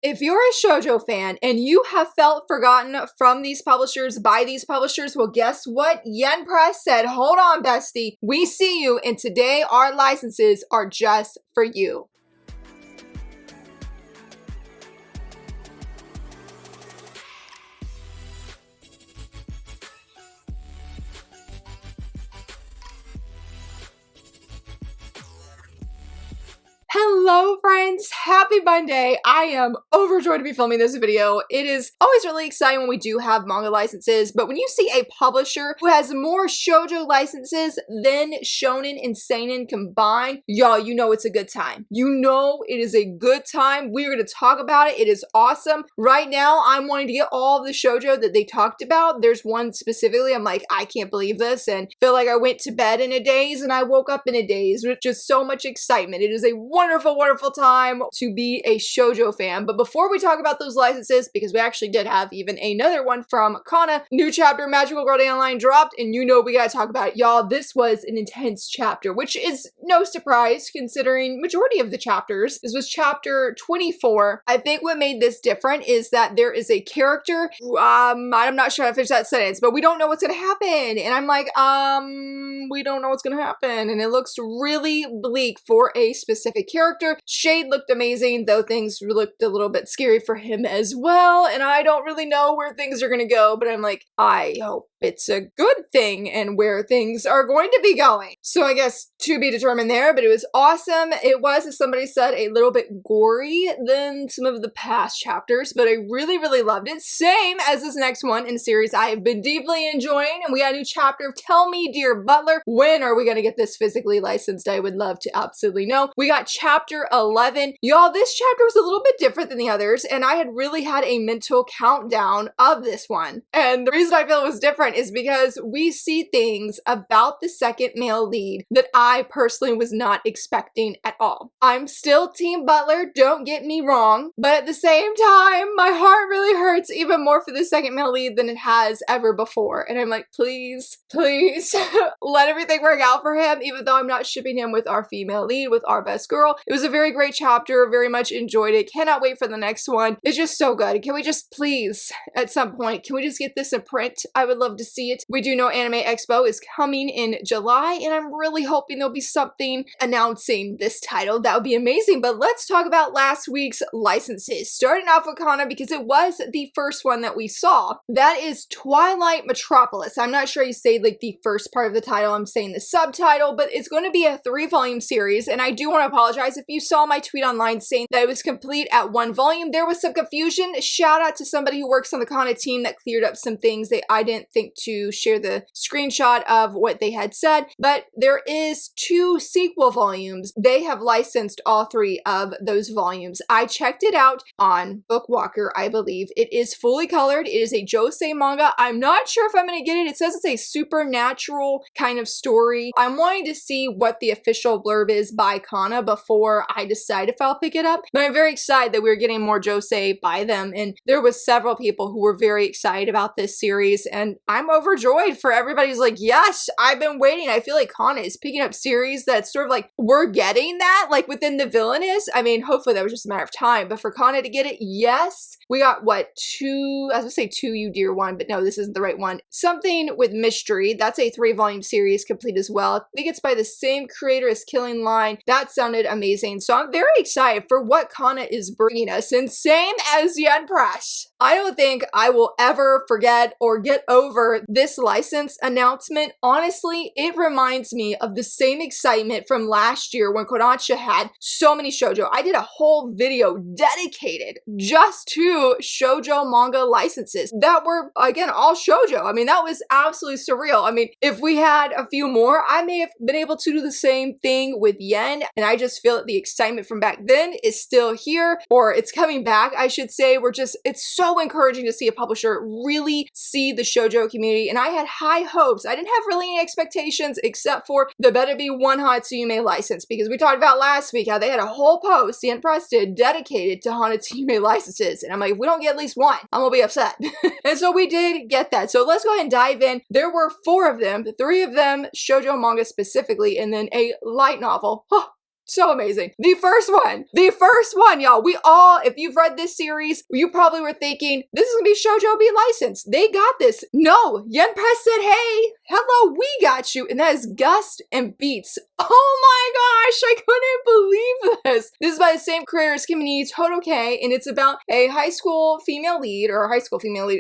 If you're a shoujo fan and you have felt forgotten from these publishers, by these publishers, well, guess what? Yen Press said, hold on, bestie. We see you, and today our licenses are just for you. Hello friends, happy Monday. I am overjoyed to be filming this video. It is always really exciting when we do have manga licenses, but when you see a publisher who has more shoujo licenses than shonen and seinen combined, y'all, you know it's a good time. You know it is a good time. We're going to talk about it. It is awesome. Right now, I'm wanting to get all of the shoujo that they talked about. There's one specifically, I'm like, I can't believe this, and feel like I went to bed in a daze and I woke up in a daze with just so much excitement. It is a wonderful time to be a shoujo fan. But before we talk about those licenses, because we actually did have even another one from Kana, new chapter Magical Girl Day Online dropped, and you know we gotta talk about it. Y'all, this was an intense chapter, which is no surprise considering majority of the chapters. This was chapter 24. I think what made this different is that there is a character, I'm not sure how to finish that sentence, but we don't know what's gonna happen. And I'm like, we don't know what's gonna happen. And it looks really bleak for a specific character. Shade looked amazing, though things looked a little bit scary for him as well, and I don't really know where things are gonna go, but I'm like, I hope it's a good thing and where things are going to be going. So I guess to be determined there, but it was awesome. It was, as somebody said, a little bit gory than some of the past chapters, but I really loved it. Same as this next one in the series I have been deeply enjoying, and we got a new chapter of Tell Me Dear Butler. When are we gonna get this physically licensed? I would love to absolutely know. We got chapter 11. Y'all, this chapter was a little bit different than the others, and I had really had a mental countdown of this one. And the reason I feel it was different is because we see things about the second male lead that I personally was not expecting at all. I'm still Team Butler, don't get me wrong, but at the same time, my heart really hurts even more for the second male lead than it has ever before. And I'm like, please, let everything work out for him, even though I'm not shipping him with our female lead, with our best girl. It was a very great chapter, very much enjoyed it. Cannot wait for the next one. It's just so good. Can we just please, at some point, can we just get this in print? I would love to see it. We do know Anime Expo is coming in July, and I'm really hoping there'll be something announcing this title. That would be amazing. But let's talk about last week's licenses. Starting off with Kana, because it was the first one that we saw. That is Twilight Metropolis. I'm not sure you say like the first part of the title, I'm saying the subtitle, but it's going to be a 3-volume series, and I do want to apologize if you saw my tweet online saying that it was complete at 1 volume. There was some confusion. Shout out to somebody who works on the Kana team that cleared up some things that I didn't think to share the screenshot of what they had said, but there is 2 sequel volumes. They have licensed all 3 of those volumes. I checked it out on Bookwalker, I believe. It is fully colored. It is a Josei manga. I'm not sure if I'm going to get it. It says it's a supernatural kind of story. I'm wanting to see what the official blurb is by Kana before I decide if I'll pick it up, but I'm very excited that we're getting more Josei by them, and there was several people who were very excited about this series, and I'm overjoyed for everybody's like, yes, I've been waiting. I feel like Kana is picking up series that's sort of like, we're getting that, like within the villainous. I mean, hopefully that was just a matter of time, but for Kana to get it, yes. We got, what, 2, I was gonna say 2 You Dear One, but no, this isn't the right one. Something with Mystery, that's a 3-volume series complete as well. I think it's by the same creator as Killing Line. That sounded amazing. So I'm very excited for what Kana is bringing us, and same as Yen Press. I don't think I will ever forget or get over this license announcement. Honestly, it reminds me of the same excitement from last year when Kodansha had so many shoujo. I did a whole video dedicated just to shoujo manga licenses that were, again, all shoujo. I mean, that was absolutely surreal. I mean, if we had a few more, I may have been able to do the same thing with Yen, and I just feel that the excitement from back then is still here, or it's coming back, I should say. It's so encouraging to see a publisher really see the shoujo community, and I had high hopes. I didn't have really any expectations except for there better be one Hanatsume license, because we talked about last week how they had a whole post, the Press did, dedicated to Hanatsume licenses, and I'm like, if we don't get at least one, I'm gonna be upset. And so we did get that. So let's go ahead and dive in. There were 4 of them, 3 of them shoujo manga specifically, and then a light novel. Oh, So amazing. The first one, y'all. We all, if you've read this series, you probably were thinking, this is gonna be Shoujo Beat licensed. They got this. No, Yen Press said, hey, hello, we got you. And that is Gust and Beats. Oh my gosh, I couldn't believe this. This is by the same creator as Kimi Todoke, and it's about a high school female lead,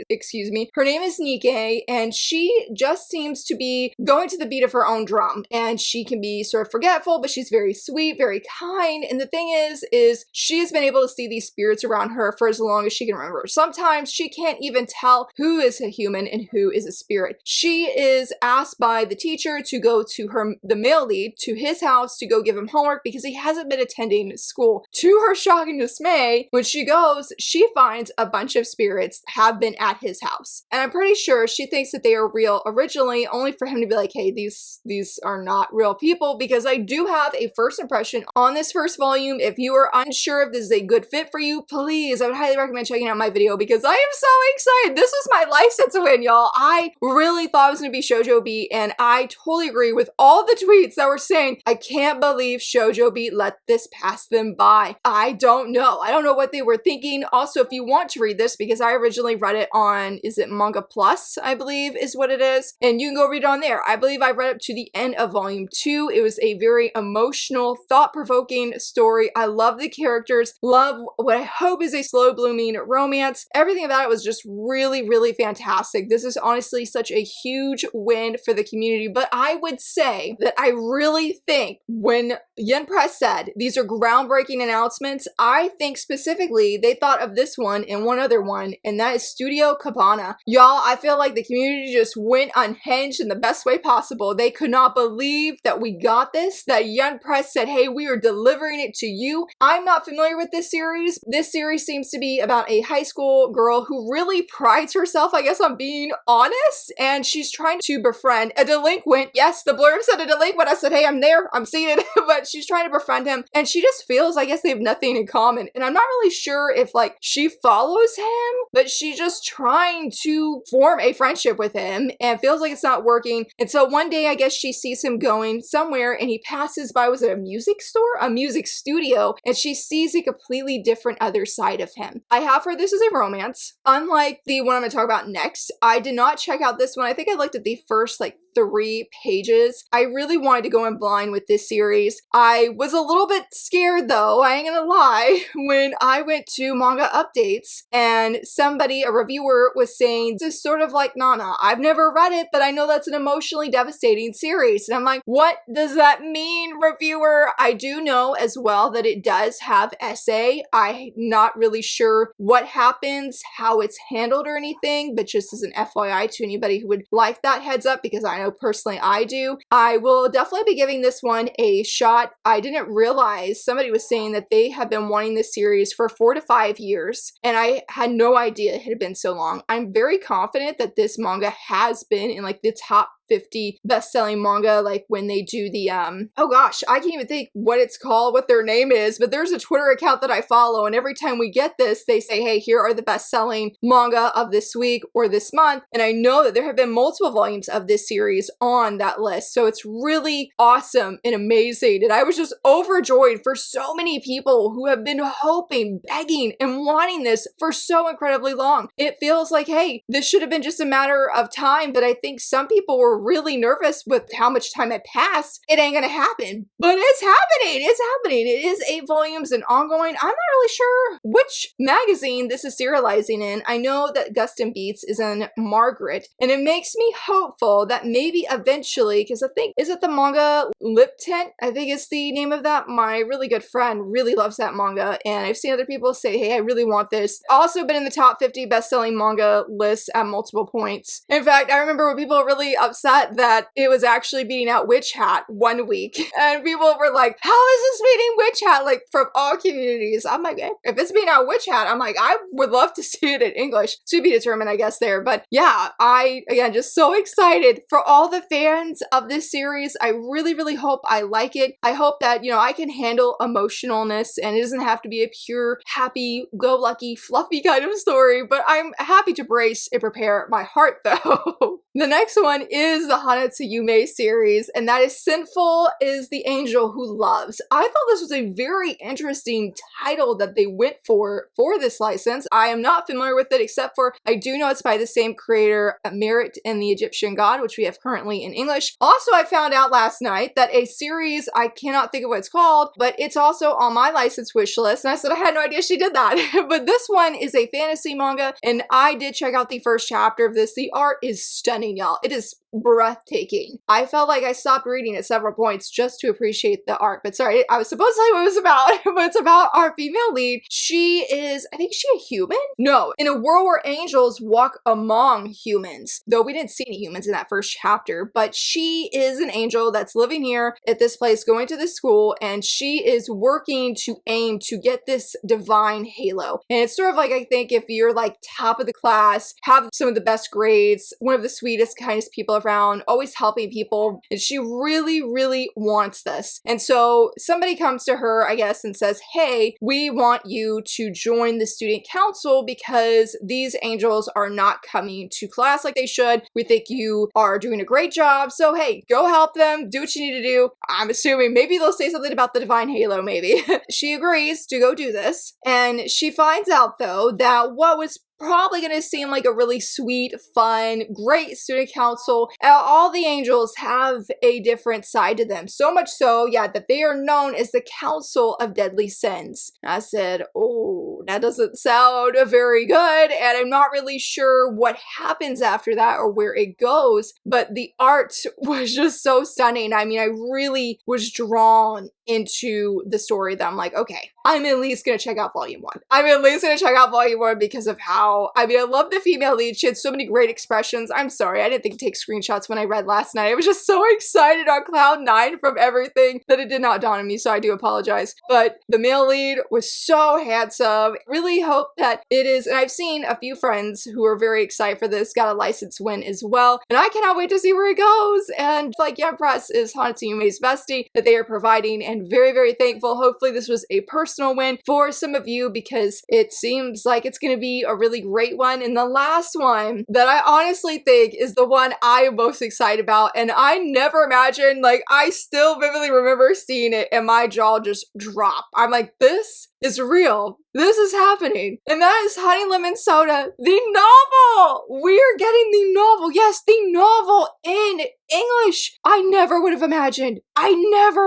excuse me. Her name is Nikkei, and she just seems to be going to the beat of her own drum. And she can be sort of forgetful, but she's very sweet, very kind. And the thing is she has been able to see these spirits around her for as long as she can remember. Sometimes she can't even tell who is a human and who is a spirit. She is asked by the teacher to go to the male lead, to his house to go give him homework because he hasn't been attending school. To her shocking dismay, when she goes, she finds a bunch of spirits have been at his house. And I'm pretty sure she thinks that they are real originally, only for him to be like, hey, these are not real people, because I do have a first impression on this first volume. If you are unsure if this is a good fit for you, please, I would highly recommend checking out my video because I am so excited. This was my license win, y'all. I really thought it was going to be Shoujo Beat, and I totally agree with all the tweets that were saying, I can't believe Shoujo Beat let this pass them by. I don't know. I don't know what they were thinking. Also, if you want to read this, because I originally read it on, is it Manga Plus, I believe is what it is, and you can go read it on there. I believe I read up to the end of volume 2. It was a very emotional, thought-provoking story. I love the characters, love what I hope is a slow-blooming romance. Everything about it was just really, really fantastic. This is honestly such a huge win for the community, but I would say that I really think when Yen Press said these are groundbreaking announcements, I think specifically they thought of this one and one other one, and that is Studio Cabana. Y'all, I feel like the community just went unhinged in the best way possible. They could not believe that we got this, that Yen Press said, hey, we are delivering it to you. I'm not familiar with this series. This series seems to be about a high school girl who really prides herself, I guess, on being honest, and she's trying to befriend a delinquent. Yes, the blurb said a delinquent. I said, hey, I'm there, I'm seeing it, but she's trying to befriend him, and she just feels, I guess, they have nothing in common. And I'm not really sure if, like, she follows him, but she's just trying to form a friendship with him and feels like it's not working. And so one day, I guess she sees him going somewhere, and he passes by, was it a music store? A music studio, and she sees a completely different other side of him. I have heard this is a romance. Unlike the one I'm gonna talk about next, I did not check out this one. I think I looked at the first, like, 3 pages. I really wanted to go in blind with this series. I was a little bit scared though, I ain't gonna lie, when I went to Manga Updates and somebody, a reviewer, was saying this is sort of like Nana. I've never read it, but I know that's an emotionally devastating series. And I'm like, what does that mean, reviewer? I do know as well that it does have essay. I'm not really sure what happens, how it's handled or anything, but just as an FYI to anybody who would like that, heads up, because I know personally I do. I will definitely be giving this one a shot. I didn't realize somebody was saying that they have been wanting this series for 4 to 5 years, and I had no idea it had been so long. I'm very confident that this manga has been in like the top 50 best-selling manga, like when they do the oh gosh, I can't even think what it's called, what their name is, but there's a Twitter account that I follow, and every time we get this, they say, hey, here are the best-selling manga of this week or this month, and I know that there have been multiple volumes of this series on that list, so it's really awesome and amazing, and I was just overjoyed for so many people who have been hoping, begging, and wanting this for so incredibly long. It feels like, hey, this should have been just a matter of time, but I think some people were really nervous with how much time had passed. It ain't gonna happen, but it's happening. It's happening. It is 8 volumes and ongoing. I'm not really sure which magazine this is serializing in. I know that Gust and Beats is in Margaret, and it makes me hopeful that maybe eventually, because I think, is it the manga Lip Tent? I think it's the name of that. My really good friend really loves that manga, and I've seen other people say, hey, I really want this. Also been in the top 50 best-selling manga lists at multiple points. In fact, I remember when people were really upset that it was actually beating out Witch Hat one week, and people were like, how is this beating Witch Hat, like from all communities? I'm like, if it's beating out Witch Hat, I'm like, I would love to see it in English. To be determined, I guess, there. But yeah, I, again, just so excited for all the fans of this series. I really, really hope I like it. I hope that, you know, I can handle emotionalness, and it doesn't have to be a pure, happy-go-lucky, fluffy kind of story, but I'm happy to brace and prepare my heart, though. The next one is is the Hanatsuyume series, and that is Sinful is the Angel Who Loves. I thought this was a very interesting title that they went for this license. I am not familiar with it, except for I do know it's by the same creator, Merit and the Egyptian God, which we have currently in English. Also, I found out last night that a series, I cannot think of what it's called, but it's also on my license wish list, and I said I had no idea she did that. But this one is a fantasy manga, and I did check out the first chapter of this. The art is stunning, y'all. It is breathtaking. I felt like I stopped reading at several points just to appreciate the art. But sorry, I was supposed to tell you what it was about, but it's about our female lead. She is, I think, is she a human? No, in a world where angels walk among humans, though we didn't see any humans in that first chapter, but she is an angel that's living here at this place, going to this school, and she is working to aim to get this divine halo. And it's sort of like, I think if you're like top of the class, have some of the best grades, one of the sweetest, kindest people around, always helping people, and she really wants this. And so somebody comes to her, I guess, and says, hey, we want you to join the student council because these angels are not coming to class like they should. We think you are doing a great job, so hey, go help them, do what you need to do. I'm assuming maybe they'll say something about the divine halo, maybe. She agrees to go do this, and she finds out though that what was probably going to seem like a really sweet, fun, great student council. All the angels have a different side to them. So much so, yeah, that they are known as the Council of Deadly Sins. And I said, oh, that doesn't sound very good. And I'm not really sure what happens after that or where it goes. But the art was just so stunning. I mean, I really was drawn into the story that I'm like, okay, I'm at least going to check out volume 1. I'm at least going to check out volume 1 because of how, I mean, I love the female lead. She had so many great expressions. I'm sorry, I didn't think to take screenshots when I read last night. I was just so excited on cloud 9 from everything that it did not dawn on me, so I do apologize. But the male lead was so handsome. Really hope that it is, and I've seen a few friends who are very excited for this, got a license win as well, and I cannot wait to see where it goes. And like, yeah, Press is Hanatsuyume's bestie that they are providing, and very thankful. Hopefully this was a personal win for some of you because it seems like it's going to be a really great one. And the last one that I honestly think is the one I am most excited about, and I never imagined, like, I still vividly remember seeing it and my jaw just dropped. I'm like, this is real. This is happening. And that is Honey Lemon Soda, the novel. We're getting the novel. Yes, the novel in English. I never would have imagined. I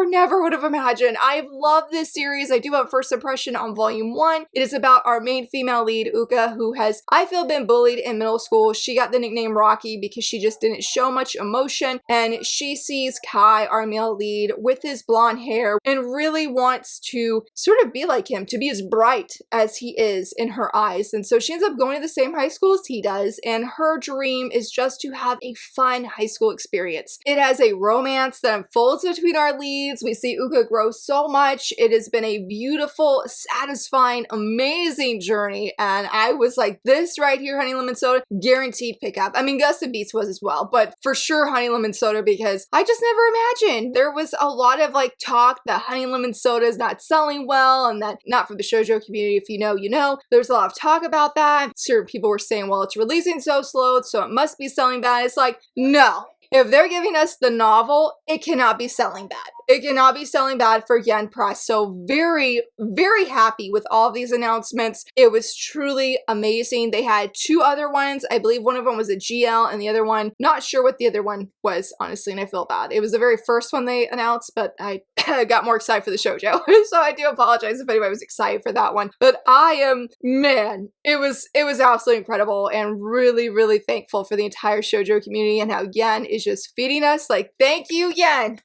never would have imagined. I've loved this series. I do have a first impression on volume 1. It is about our main female lead, Uka, who has, I feel, been bullied in middle school. She got the nickname Rocky because she just didn't show much emotion. And she sees Kai, our male lead, with his blonde hair and really wants to sort of be like him, to be as bright as he is in her eyes. And so she ends up going to the same high school as he does, and her dream is just to have a fun high school experience. It has a romance that unfolds between our leads. We see Uka grow so much. It has been a beautiful, satisfying, amazing journey, and I was like, this right here, Honey Lemon Soda, guaranteed pickup. I mean, Gus and Beats was as well, but for sure Honey Lemon Soda, because I just never imagined. There was a lot of like talk that Honey Lemon Soda is not selling well, and that not for the shoujo community, if you know, you know. There's a lot of talk about that. Certain people were saying, well, it's releasing so slow, so it must be selling bad. It's like, no. If they're giving us the novel, it cannot be selling bad. It cannot be selling bad for Yen Press. So very happy with all these announcements. It was truly amazing. They had 2 other ones. I believe one of them was a GL and the other one, not sure what the other one was, honestly, and I feel bad. It was the very first one they announced, but I got more excited for the shoujo. So I do apologize if anybody was excited for that one. But I am, man, it was absolutely incredible, and really thankful for the entire shoujo community and how Yen is just feeding us. Like, thank you, Yen.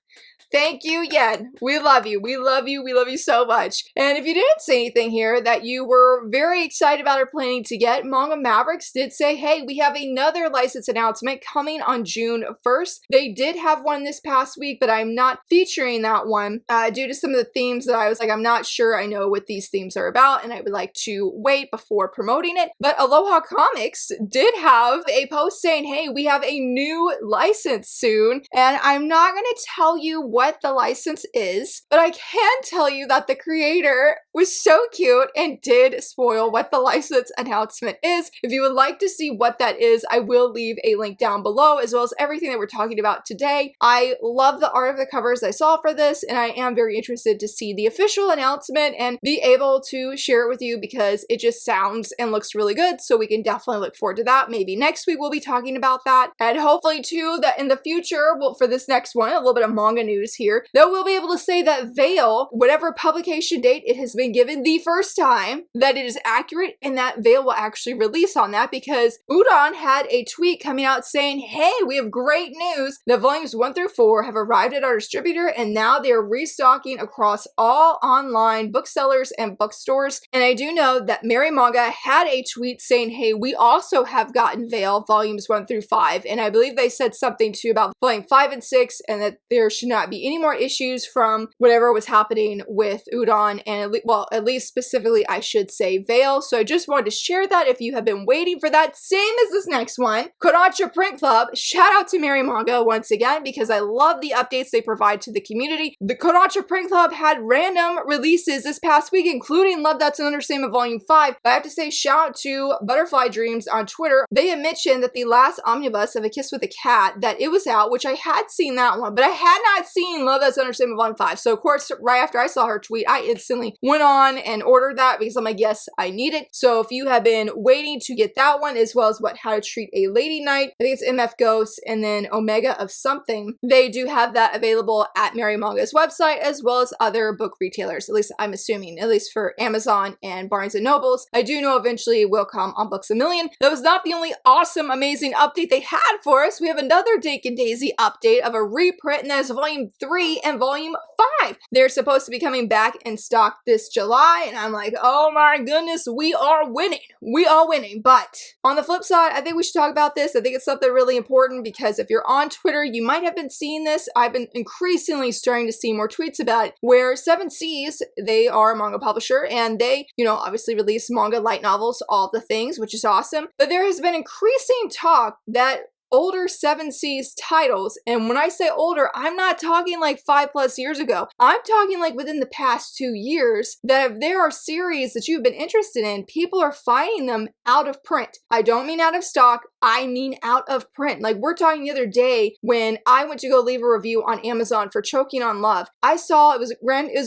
Thank you, Yen. We love you. We love you. We love you so much. And if you didn't see anything here that you were very excited about or planning to get, Manga Mavericks did say, hey, we have another license announcement coming on June 1st. They did have one this past week, but I'm not featuring that one due to some of the themes that I was like, I'm not sure I know what these themes are about, and I would like to wait before promoting it. But Aloha Comics did have a post saying, hey, we have a new license soon, and I'm not going to tell you what what the license is, but I can tell you that the creator was so cute and did spoil what the license announcement is. If you would like to see what that is, I will leave a link down below, as well as everything that we're talking about today. I love the art of the covers I saw for this, and I am very interested to see the official announcement and be able to share it with you because it just sounds and looks really good, so we can definitely look forward to that. Maybe next week we'll be talking about that, and hopefully too that in the future, well, for this next one, a little bit of manga news here, that we'll be able to say that Veil, whatever publication date it has been given the first time, that it is accurate and that Veil will actually release on that, because Udon had a tweet coming out saying, hey, we have great news that volumes 1 through 4 have arrived at our distributor and now they are restocking across all online booksellers and bookstores. And I do know that Mary Manga had a tweet saying, hey, we also have gotten Veil volumes 1 through 5, and I believe they said something too about volume 5 and 6 and that there should not be any more issues from whatever was happening with Udon, and at least specifically I should say Veil. So I just wanted to share that if you have been waiting for that. Same as this next one, Kodansha Print Club. Shout out to Mary Manga once again because I love the updates they provide to the community. The Kodansha Print Club had random releases this past week, including Love That's an Understatement Volume 5. But I have to say shout out to Butterfly Dreams on Twitter. They had mentioned that the last omnibus of A Kiss with a Cat, that it was out, which I had seen that one, but I had not seen Love That's an Understatement Volume 5. So of course, right after I saw her tweet, I instantly went on and ordered that because I'm like, yes, I need it. So if you have been waiting to get that one, as well as How to Treat a Lady Knight, I think it's MF Ghost and then Omega of something, they do have that available at Mary Manga's website, as well as other book retailers, at least I'm assuming, at least for Amazon and Barnes & Nobles. I do know eventually it will come on Books A Million. That was not the only awesome, amazing update they had for us. We have another Dake and Daisy update of a reprint, and that is Volume 3 and Volume 5. They're supposed to be coming back in stock this July, and I'm like, oh my goodness, we are winning. We are winning. But on the flip side, I think we should talk about this. I think it's something really important because if you're on Twitter, you might have been seeing this. I've been increasingly starting to see more tweets about it, where 7 Seas, they are a manga publisher, and they, obviously release manga, light novels, all the things, which is awesome. But there has been increasing talk that older 7 Seas titles, and when I say older, I'm not talking like 5+ years ago. I'm talking like within the past 2 years, that if there are series that you've been interested in, people are finding them out of print. I don't mean out of stock, I mean out of print. Like we're talking the other day when I went to go leave a review on Amazon for Choking on Love. I saw it was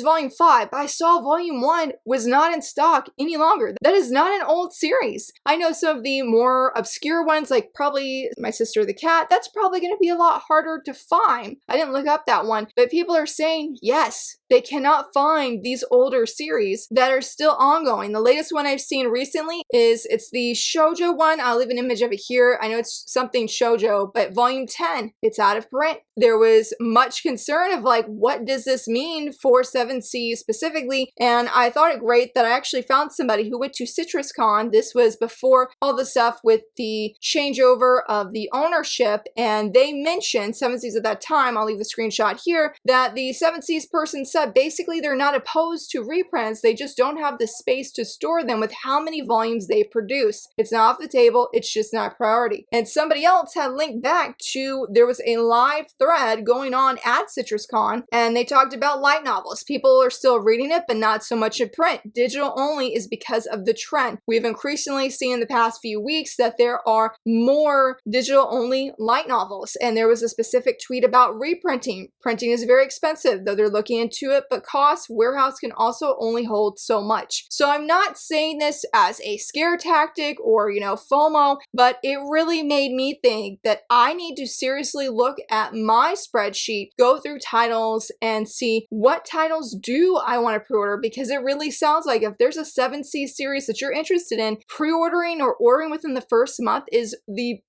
Volume 5, but I saw Volume 1 was not in stock any longer. That is not an old series. I know some of the more obscure ones, like probably My Sister the Cat, that's probably going to be a lot harder to find. I didn't look up that one, but people are saying yes, they cannot find these older series that are still ongoing. The latest one I've seen recently it's the Shoujo one. I'll leave an image of it here. I know it's something Shoujo, but Volume 10, it's out of print. There was much concern of like, what does this mean for 7 Seas specifically? And I thought it great that I actually found somebody who went to CitrusCon. This was before all the stuff with the changeover of the ownership, and they mentioned 7 Seas at that time, I'll leave the screenshot here, that the 7 Seas person said basically they're not opposed to reprints, they just don't have the space to store them with how many volumes they produce. It's not off the table, it's just not a priority. And somebody else had linked back to, there was a live thread going on at CitrusCon, and they talked about light novels. People are still reading it, but not so much in print. Digital only is because of the trend. We've increasingly seen in the past few weeks that there are more digital only light novels, and there was a specific tweet about reprinting. Printing is very expensive, though they're looking into it, but cost, warehouse can also only hold so much. So I'm not saying this as a scare tactic or, FOMO, but it really made me think that I need to seriously look at my spreadsheet, go through titles, and see what titles do I want to pre-order, because it really sounds like if there's a 7 Seas series that you're interested in, pre-ordering or ordering within the first month is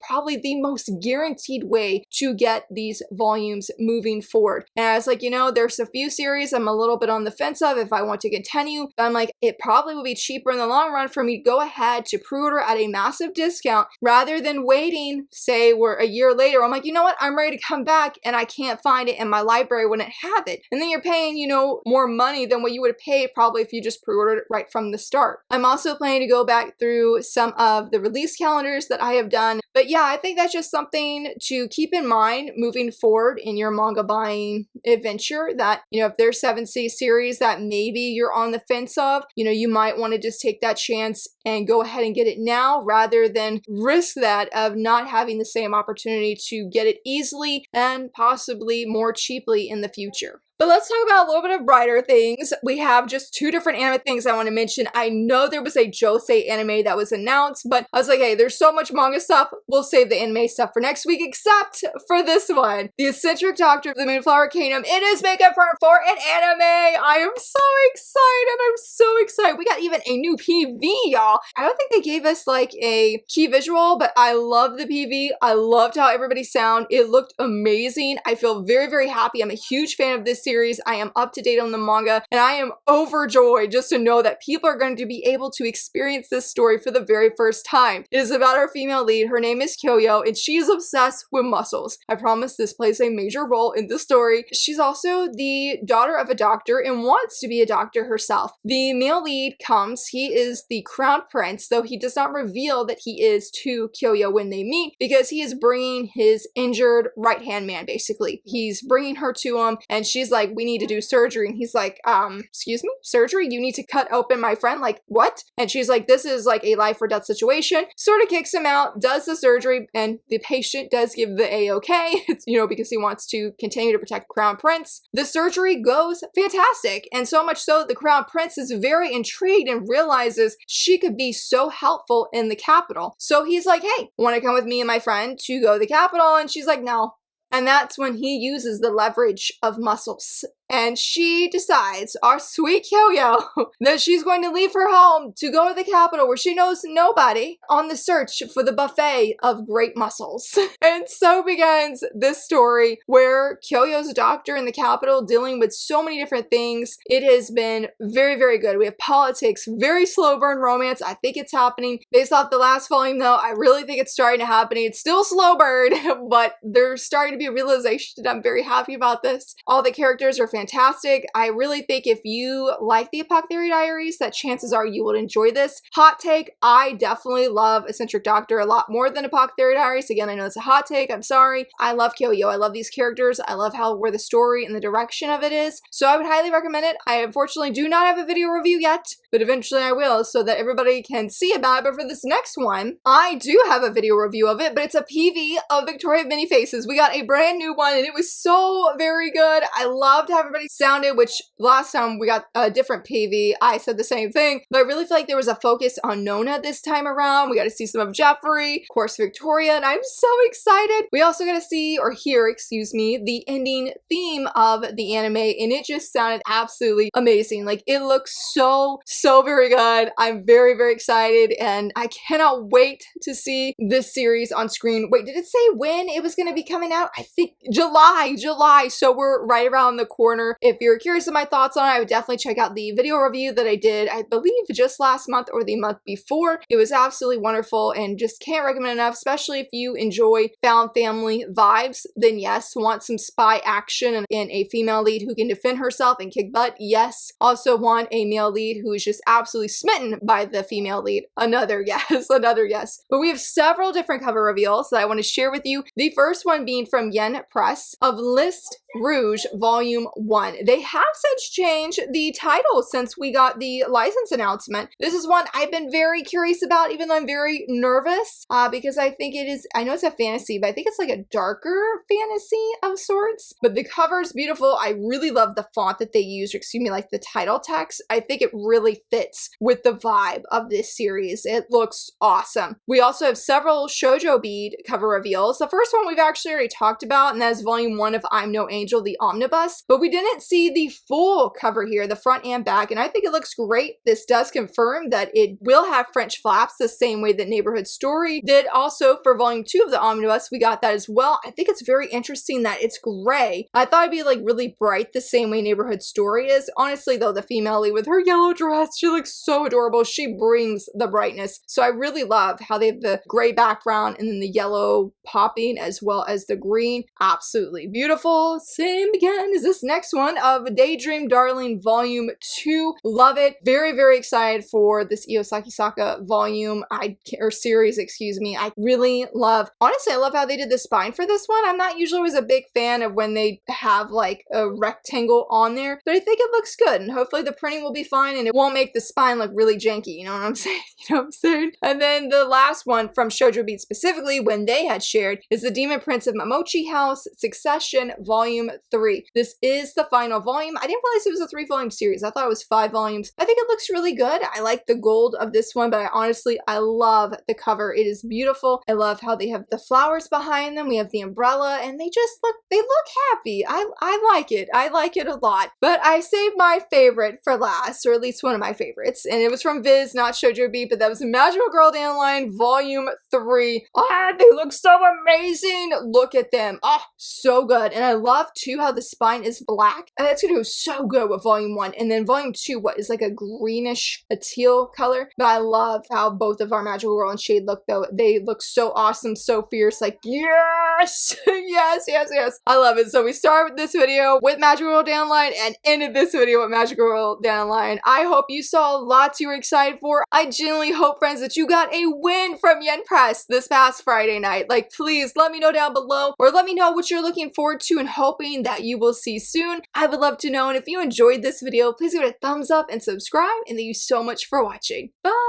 probably the most guaranteed way to get these volumes moving forward. And I was like, there's a few series series I'm a little bit on the fence of if I want to continue, but I'm like, it probably would be cheaper in the long run for me to go ahead to pre-order at a massive discount rather than waiting, say we're a year later. I'm like, you know what? I'm ready to come back and I can't find it in my library when it have it. And then you're paying, you know, more money than what you would have paid probably if you just pre-ordered it right from the start. I'm also planning to go back through some of the release calendars that I have done. But yeah, I think that's just something to keep in mind moving forward in your manga buying adventure, that, you know, if there's 7C series that maybe you're on the fence of, you know, you might want to just take that chance and go ahead and get it now rather than risk that of not having the same opportunity to get it easily and possibly more cheaply in the future. But let's talk about a little bit of brighter things. We have just 2 different anime things I want to mention. I know there was a Shoujosei anime that was announced, but I was like, hey, there's so much manga stuff, we'll save the anime stuff for next week, except for this one. The Eccentric Doctor of the Moonflower Kingdom. It is being confirmed for an anime. I am so excited. I'm so excited. We got even a new PV, y'all. I don't think they gave us like a key visual, but I love the PV. I loved how everybody sounded. It looked amazing. I feel very, very happy. I'm a huge fan of this series. I am up to date on the manga and I am overjoyed just to know that people are going to be able to experience this story for the very first time. It is about our female lead. Her name is Kyoyo and she's obsessed with muscles. I promise this plays a major role in the story. She's also the daughter of a doctor and wants to be a doctor herself. The male lead comes. He is the crown prince, though he does not reveal that he is to Kyoyo when they meet because he is bringing his injured right-hand man, basically. He's bringing her to him and she's like, we need to do surgery. And he's like, excuse me, surgery? You need to cut open my friend? Like, what? And she's like, this is like a life or death situation. Sort of kicks him out, does the surgery, and the patient does give the A-okay, you know, because he wants to continue to protect Crown Prince. The surgery goes fantastic. And so much so that the Crown Prince is very intrigued and realizes she could be so helpful in the capital. So he's like, hey, want to come with me and my friend to go to the capital? And she's like, no. And that's when he uses the leverage of muscles. And she decides, our sweet Kyoyo, that she's going to leave her home to go to the capital where she knows nobody on the search for the buffet of great muscles. And so begins this story where Kyoyo's a doctor in the capital dealing with so many different things. It has been very, very good. We have politics, very slow burn romance. I think it's happening. Based off the last volume though, I really think it's starting to happen. It's still slow burn, but there's starting to be a realization that I'm very happy about this. All the characters are fantastic. I really think if you like the Apothecary Diaries, that chances are you will enjoy this. Hot take, I definitely love Eccentric Doctor a lot more than Apothecary Diaries. Again, I know it's a hot take. I'm sorry. I love Kyoyo. I love these characters. I love where the story and the direction of it is. So I would highly recommend it. I unfortunately do not have a video review yet, but eventually I will so that everybody can see about it. But for this next one, I do have a video review of it, but it's a PV of Victoria of Many Faces. We got a brand new one and it was so very good. I loved how everybody sounded, which last time we got a different PV, I said the same thing, but I really feel like there was a focus on Nona this time around. We got to see some of Jeffrey, of course Victoria, and I'm so excited. We also got to see, or hear, excuse me, the ending theme of the anime, and it just sounded absolutely amazing. Like, it looks so very good. I'm very, very excited, and I cannot wait to see this series on screen. Wait, did it say when it was going to be coming out? I think July, so we're right around the corner. If you're curious of my thoughts on it, I would definitely check out the video review that I did, I believe just last month or the month before. It was absolutely wonderful and just can't recommend enough, especially if you enjoy found family vibes. Then yes, want some spy action and a female lead who can defend herself and kick butt? Yes. Also want a male lead who is just absolutely smitten by the female lead? Another yes, another yes. But we have several different cover reveals that I want to share with you. The first one being from Yen Press of List Rouge Volume 1. They have since changed the title since we got the license announcement. This is one I've been very curious about, even though I'm very nervous because I think it is, I know it's a fantasy, but I think it's like a darker fantasy of sorts. But the cover is beautiful. I really love the font that they used, or excuse me, like the title text. I think it really fits with the vibe of this series. It looks awesome. We also have several Shoujo bead cover reveals. The first one we've actually already talked about, and that is Volume 1 of I'm No Angel. Angel, the omnibus, but we didn't see the full cover here, the front and back, and I think it looks great. This does confirm that it will have French flaps the same way that Neighborhood Story did. Also, for volume 2 of the omnibus, we got that as well. I think it's very interesting that it's gray. I thought it'd be like really bright the same way Neighborhood Story is. Honestly though, the female lead with her yellow dress, she looks so adorable. She brings the brightness. So I really love how they have the gray background and then the yellow popping as well as the green. Absolutely beautiful. Same again as this next one of Daydream Darling Volume 2. Love it. Very, very excited for this Iosaki Saka volume, or series, excuse me. I really love, honestly, I love how they did the spine for this one. I'm not usually always a big fan of when they have like a rectangle on there, but I think it looks good, and hopefully the printing will be fine and it won't make the spine look really janky, you know what I'm saying? You know what I'm saying? And then the last one from Shoujo Beat specifically, when they had shared, is the Demon Prince of Momochi House Succession Volume 3. This is the final volume. I didn't realize it was a 3-volume series. I thought it was 5 volumes. I think it looks really good. I like the gold of this one, but I love the cover. It is beautiful. I love how they have the flowers behind them. We have the umbrella, and they look happy. I like it. I like it a lot. But I saved my favorite for last, or at least one of my favorites, and it was from Viz, not Shoujo Beat, but that was Magical Girl Dandelion Volume 3. Ah, they look so amazing. Look at them. Ah, so good. And I love too how the spine is black. And that's gonna go so good with Volume 1. And then Volume 2, what is like a greenish, a teal color. But I love how both of our Magical Girl and Shade look though. They look so awesome, so fierce. Like, yes, yes, yes, yes. I love it. So we started with this video with Magical Girl Dandelion and ended this video with Magical Girl Dandelion. I hope you saw lots you were excited for. I genuinely hope, friends, that you got a win from Yen Press this past Friday night. Like, please let me know down below, or let me know what you're looking forward to and hoping that you will see soon. I would love to know. And if you enjoyed this video, please give it a thumbs up and subscribe. And thank you so much for watching. Bye!